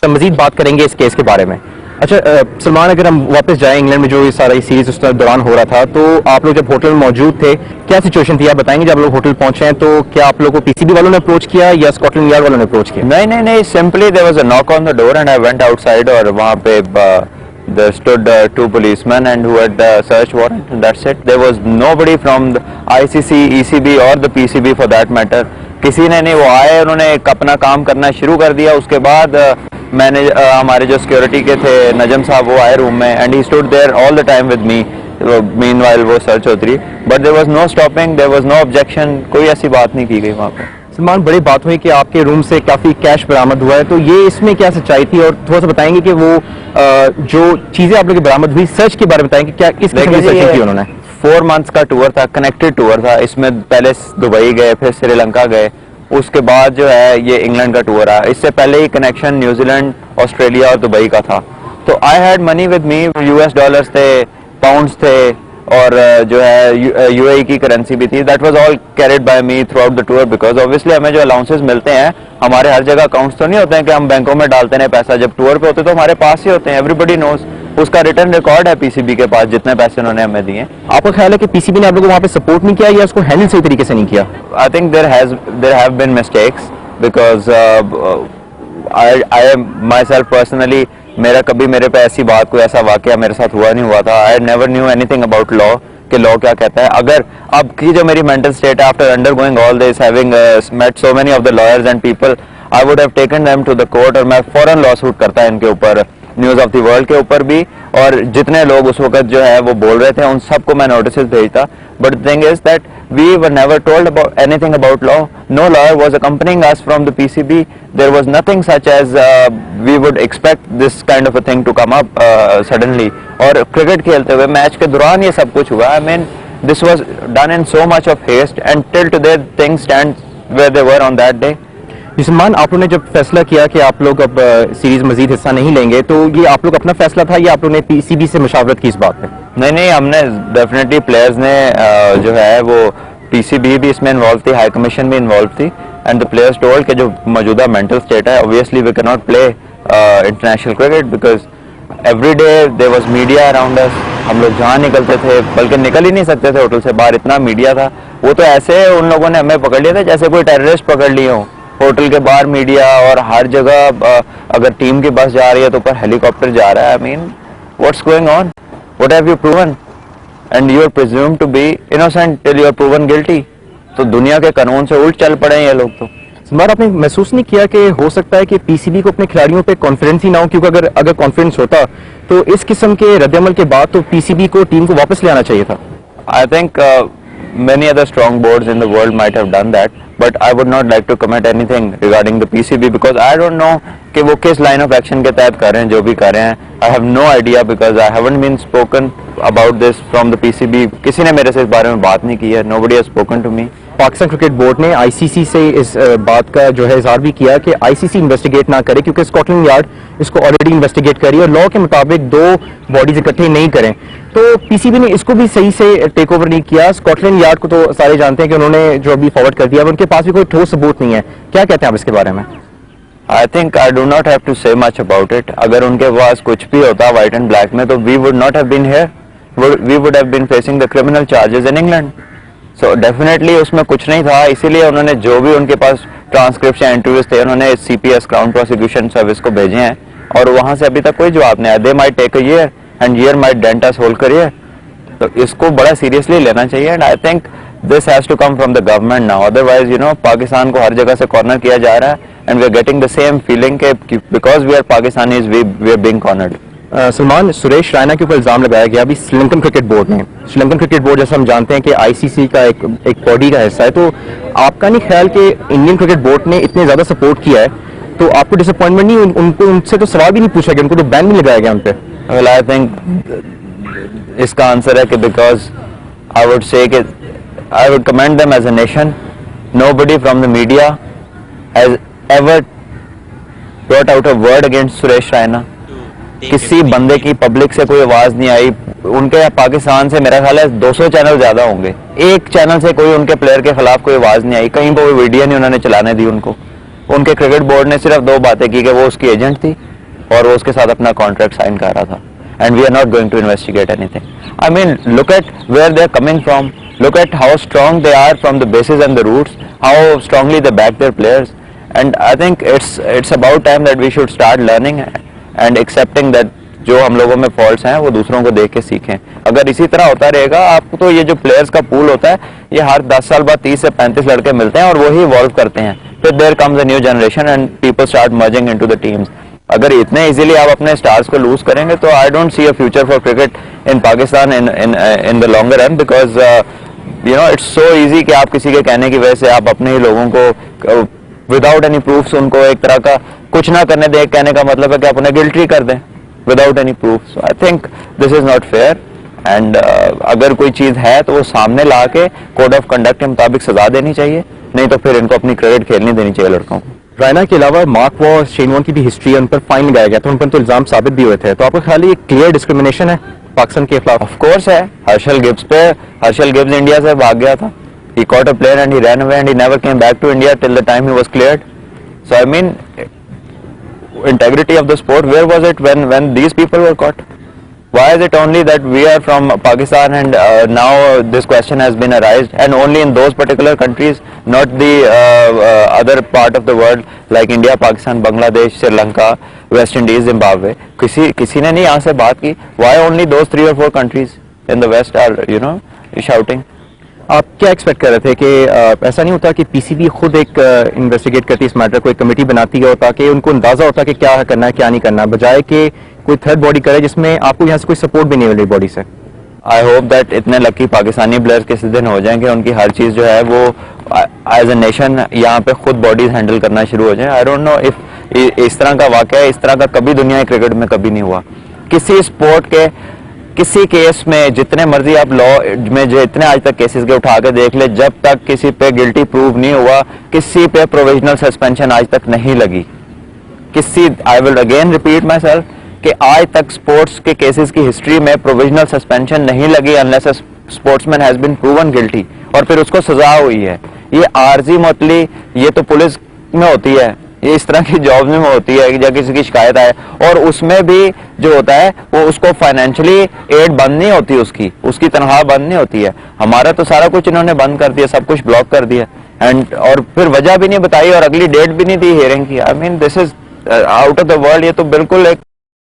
मजीद बात करेंगे इस केस के बारे में। अच्छा सलमान, अगर हम वापस जाएं इंग्लैंड में, जो ये सारा सीरीज उस दौरान हो रहा था, तो आप लोग जब होटल में मौजूद थे क्या सिचुएशन थी आप बताएंगे? जब आप लोग होटल पहुंचे हैं तो क्या आप लोगों को पीसीबी वालों ने अप्रोच किया या स्कॉटलैंड यार्ड वालों ने अप्रोच किया? नहीं नहीं नहीं, simply there was a knock on the door and I went outside और वहां पे there stood two policemen and who had search warrant and that's it. There was nobody from the ICC, ECB or the PCB for that matter. किसी ने नहीं, वो आए, उन्होंने अपना काम करना शुरू कर दिया। उसके बाद मैंने हमारे जो सिक्योरिटी के थे नजम साहब, वो आए रूम में and he stood there all the time with me meanwhile वो सर्च होती रही, but there was no stopping, there was no objection, कोई ऐसी बात नहीं की गई वहाँ पे। सलमान, बड़ी बात हुई कि आपके रूम से काफी कैश बरामद हुआ है, तो ये इसमें क्या सच्चाई थी और थोड़ा सा बताएंगे कि वो जो चीजें आप लोग की बरामद हुई सर्च के बारे में बताएंगे, क्या किस किस्म की सर्चिंग की उन्होंने? 4 months का टूर था, कनेक्टेड टूर था। इसमें पहले दुबई गए, फिर श्रीलंका गए, उसके बाद जो है ये इंग्लैंड का टूर है। इससे पहले ही कनेक्शन न्यूजीलैंड, ऑस्ट्रेलिया और दुबई का था। तो I had money with me, US dollars थे, पाउंड्स थे और जो है यूएई की करेंसी भी थी। That was all carried by me through out the tour, because obviously हमें जो अलाउंसेस मिलते हैं, हमारे हर जगह अकाउंट्स तो नहीं होते हैं कि हम बैंकों में डालते हैं पैसा। जब टूर पे होते तो हमारे पास ही होते हैं, एवरीबडी नोज। उसका रिटर्न रिकॉर्ड है पीसीबी के पास, जितने पैसे उन्होंने हमें दिए। आपका ख्याल है कि पीसीबी ने आप लोगों को वहां पे सपोर्ट नहीं किया या उसको हैंडल सही तरीके से नहीं किया? I think there have been mistakes because I myself personally, मेरा कभी मेरे पे ऐसी बात, कोई ऐसा वाकया मेरे साथ हुआ नहीं हुआ था। I never knew anything about law, कि लॉ क्या कहता है। अगर अब की जो मेरी मेंटल स्टेट है after undergoing all this, having met so many of the lawyers and people, I would have taken them to the court, और मैं फौरन लॉ सूट करता है इनके ऊपर, न्यूज ऑफ द वर्ल्ड के ऊपर भी, और जितने लोग उस वक्त जो है वो बोल रहे थे उन सबको मैं नोटिस भेजता। But the thing is that we were never told about anything about law. No lawyer was accompanying us from the PCB. There was nothing such as we would expect this kind of a thing to come up suddenly. और cricket खेलते हुए match के दौरान ये सब कुछ हुआ। I mean this was done in so much of haste and till today things stand where they were on that day. Salman, आप लोगों ने जब फैसला किया कि आप लोग अब सीरीज मजीद हिस्सा नहीं लेंगे, तो ये आप लोग अपना फैसला था या आप लोगों ने पीसीबी से मशावरत की इस बात पे? नहीं नहीं, हमने डेफिनेटली, प्लेयर्स ने जो है वो, पीसीबी भी इसमें इन्वॉल्व थी, हाई कमीशन भी इन्वॉल्व थी, एंड द प्लेयर्स टोल्ड कि जो मौजूदा मेंटल स्टेट है, obviously we can not play international cricket because every day there was media around us. हम लोग जहाँ निकलते थे, बल्कि निकल ही नहीं सकते थे होटल से बाहर, इतना मीडिया था। वो तो ऐसे उन लोगों ने हमें पकड़ लिया था जैसे कोई टेररिस्ट पकड़ लिए हो। होटल के बाहर मीडिया, और हर जगह अगर टीम की बस जा रही है तो ऊपर हेलीकॉप्टर जा रहा है। I mean what's going on, what have you proven, and you are presumed to be innocent till you are proven guilty. तो दुनिया के कानून से उल्ट चल पड़े हैं ये लोग। तो सलमान, आपने महसूस नहीं किया कि हो सकता है कि पीसीबी को अपने खिलाड़ियों पे कॉन्फिडेंस ही ना हो? क्योंकि अगर कॉन्फिडेंस होता तो इस किस्म के रद्दअमल के बाद तो पीसीबी को टीम को वापस ले आना चाहिए था। I think many other strong boards in the world might have done that, but I would not like to comment anything regarding the PCB because I don't know कि वो किस line of action के तहत कर रहे हैं, जो भी कर रहे हैं। I have no idea because I haven't been spoken about this from the PCB. किसी ने मेरे से इस बारे में बात नहीं की है। Nobody has spoken to me. Pakistan cricket board ने आईसीसी से इस बात का जो है इजहार भी किया कि आईसीसी इन्वेस्टिगेट ना करे, क्योंकि स्कॉटलैंड यार्ड इसको ऑलरेडी इन्वेस्टिगेट करी और लॉ के मुताबिक दो बॉडीज इकट्ठे नहीं करें। तो पीसीबी ने इसको भी सही से टेक ओवर नहीं किया। स्कॉटलैंड यार्ड को तो सारे जानते हैं कि उन्होंने जो अभी फॉरवर्ड कर दिया, उनके पास भी कोई ठोस सबूत नहीं है। क्या कहते हैं आप इसके बारे में? I think I do not have to say much about it. अगर उनके पास कुछ भी होता व्हाइट एंड ब्लैक में, तो we would not have been here. We would have been facing the criminal charges in England. So definitely उसमें कुछ नहीं था, इसीलिए उन्होंने जो भी उनके पास ट्रांसक्रिप्ट या इंटरव्यूज थे, उन्होंने सीपीएस क्राउन प्रोसिक्यूशन सर्विस को भेजे हैं, और वहां से अभी तक कोई जवाब नहीं आया। They might take a year and year might dent us whole career. तो इसको बड़ा सीरियसली लेना चाहिए, and I think this has to come from the government now. Otherwise Pakistan को हर जगह से कॉर्नर किया जा रहा है, and we are getting the same feeling कि because we are Pakistanis we are being cornered. Salman, Suresh Raina के ऊपर इल्जाम लगाया गया अभी श्रीलंकन क्रिकेट बोर्ड ने। श्रीलंकन क्रिकेट बोर्ड जैसा हम जानते हैं कि आईसीसी का एक बॉडी का हिस्सा है, तो आपका नहीं ख्याल कि इंडियन क्रिकेट बोर्ड ने इतने ज्यादा सपोर्ट किया है तो आपको डिसअपॉइंटमेंट नहीं? उनको उनसे तो सवाल भी नहीं पूछा गया, उनको तो बैन भी लगाया गया उन पर। वेल आई थिंक इसका आंसर है कि बिकॉज आई वुड से कि I would commend them as a nation. Nobody from the media has ever brought out a word against Suresh Raina. किसी बंदे की पब्लिक से कोई आवाज नहीं आई। उनके पाकिस्तान से मेरा ख्याल है 200 चैनल ज्यादा होंगे, एक चैनल से कोई उनके प्लेयर के खिलाफ कोई आवाज नहीं आई, कहीं पर वो वीडियो नहीं उन्होंने चलाने दी उनको। उनके क्रिकेट बोर्ड ने सिर्फ 2 बातें की कि वो उसकी एजेंट थी और वो उसके साथ अपना कॉन्ट्रैक्ट साइन कर रहा था. And we are not going to investigate anything. I mean, look at where they are coming from. Look at how strong they are from the bases and the roots. How strongly they back their players. And I think it's about time that we should start learning and accepting that जो हम लोगों में faults हैं वो दूसरों को देख के सीखें. अगर इसी तरह होता रहेगा आपको तो ये जो प्लेयर्स का पूल होता है ये हर 10 साल बाद 30 से 35 लड़के मिलते हैं और वही इवॉल्व करते हैं. फिर there comes a new generation and people start merging into the teams. अगर इतने इजीली आप अपने स्टार्स को लूज करेंगे तो I don't see a future for cricket in Pakistan in the longer run because you know it's so easy कि आप किसी के कहने की वजह से आप अपने ही लोगों को विदाउट एनी प्रूफ्स उनको एक तरह का कुछ ना करने दे. कहने का मतलब है कि आप उन्हें गिल्टी कर दें without any proof. So I think this is not fair and अगर कोई चीज है तो वो सामने ला के कोड ऑफ कंडक्ट के मुताबिक सजा देनी चाहिए, नहीं तो फिर इनको अपनी क्रिकेट खेलनी देनी चाहिए लड़कों को. रायना के अलावा मार्क वॉ, शेन वॉर्न की भी हिस्ट्री है, उन पर फाइन लगाया गया था, उन पर तो इल्जाम साबित भी हुए थे. तो आपको ख्याल है ये क्लियर डिस्क्रिमिनेशन है पाकिस्तान के खिलाफ? ऑफ कोर्स है. हर्षल गिब्स इंडिया से भाग गया था. He caught a player and he ran away and he never came back to India till the time he was cleared. So I mean, integrity of the sport, where was it when these people were caught? Why is it only that we are from Pakistan and now this question has been arised and only in those particular countries, not the other part of the world like India, Pakistan, Bangladesh, Sri Lanka, West Indies, Zimbabwe. किसी ने नहीं यहाँ से बात की. Why only those 3 or 4 countries in the West are shouting? आप क्या expect कर रहे थे कि ऐसा नहीं होता कि पीसीबी खुद एक इन्वेस्टिगेट करती इस मैटर को, एक कमेटी बनाती है ताकि उनको अंदाजा होता कि क्या करना है क्या नहीं करना, बजाय कि कोई थर्ड बॉडी करे जिसमें आपको यहाँ से कोई सपोर्ट भी नहीं मिल रही बॉडी से? आई होप दैट इतने लकी पाकिस्तानी प्लेयर्स किसी दिन हो जाएंगे उनकी हर चीज जो है वो एज ए नेशन यहाँ पे खुद बॉडीज हैंडल करना शुरू हो जाए. आई डोंट नो इफ इस तरह का वाकया इस तरह का कभी दुनिया के क्रिकेट में कभी नहीं हुआ. किसी स्पोर्ट के किसी केस में जितने मर्जी आप लॉ में जितने आज तक केसेस के उठा के देख ले, जब तक किसी पे गिल्टी प्रूव नहीं हुआ किसी पे प्रोविजनल सस्पेंशन आज तक नहीं लगी. I will again repeat my self कि आज तक स्पोर्ट्स के केसेस की हिस्ट्री में प्रोविजनल सस्पेंशन नहीं लगी unless a sportsman has been proven guilty और फिर उसको सजा हुई है. ये आरजी मोतली ये तो पुलिस में होती है, ये इस तरह की जॉब में होती है कि जब किसी की शिकायत आए और उसमें भी जो होता है वो उसको फाइनेंशियली एड बंद नहीं होती, उसकी तनख्वाह बंद नहीं होती है. हमारा तो सारा कुछ इन्होंने बंद कर दिया, सब कुछ ब्लॉक कर दिया एंड और फिर वजह भी नहीं बताई और अगली डेट भी नहीं दी हियरिंग की. आई mean this is out of the world. ये तो बिल्कुल एक